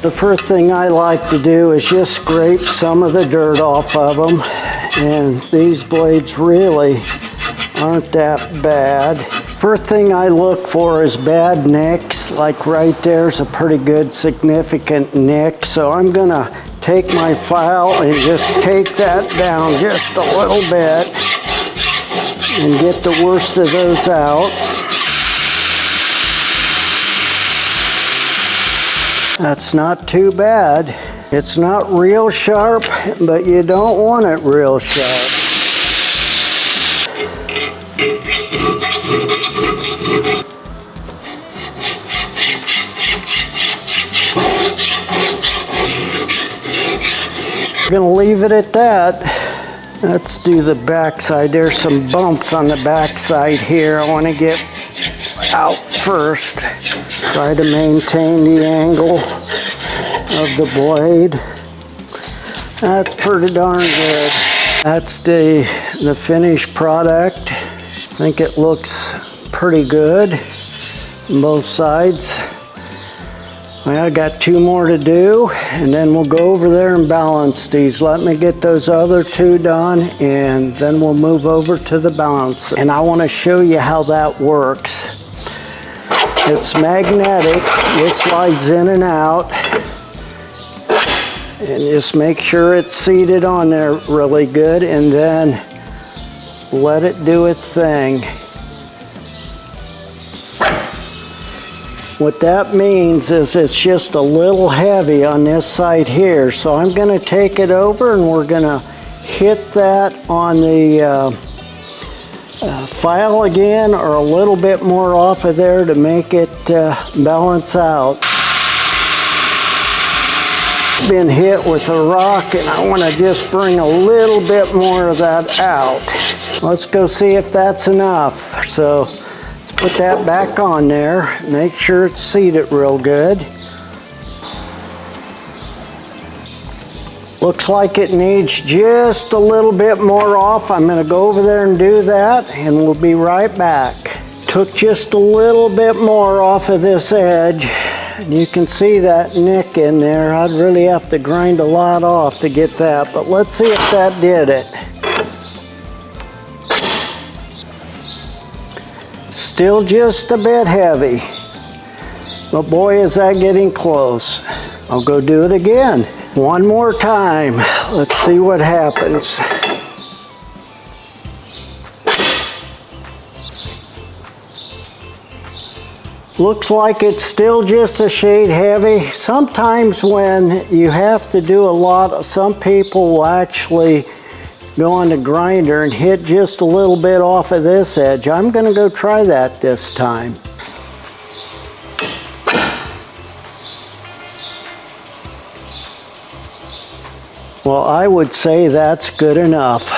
The first thing I like to do is just scrape some of the dirt off of them. And these blades really aren't that bad. First thing I look for is bad nicks. Like right there's a pretty good significant nick. So I'm gonna take my file and just take that down just a little bit and get the worst of those out. That's not too bad. It's not real sharp, but you don't want it real sharp. We're gonna leave it at that. Let's do the back side. There's some bumps on the back side here I want to get out first. Try to maintain the angle of the blade. That's pretty darn good. That's the finished product. I think it looks pretty good on both sides. Well, I got 2 more to do, and then we'll go over there and balance these. Let me get those other 2 done, and then we'll move over to the balance. And I want to show you how that works. It's magnetic. This slides in and out. And just make sure it's seated on there really good, and then let it do its thing. What that means is it's just a little heavy on this side here. So I'm gonna take it over and we're gonna hit that on the file again, or a little bit more off of there to make it balance out. Been hit with a rock and I wanna just bring a little bit more of that out. Let's go see if that's enough. So let's put that back on there. Make sure it's seated real good. Looks like it needs just a little bit more off. I'm gonna go over there and do that, and we'll be right back. Took just a little bit more off of this edge. And you can see that nick in there. I'd really have to grind a lot off to get that, but let's see if that did it. Still just a bit heavy, but boy is that getting close. I'll go do it again. One more time. Let's see what happens. Looks like it's still just a shade heavy. Sometimes when you have to do a lot, some people will actually go on the grinder and hit just a little bit off of this edge. I'm gonna go try that this time. Well, I would say that's good enough.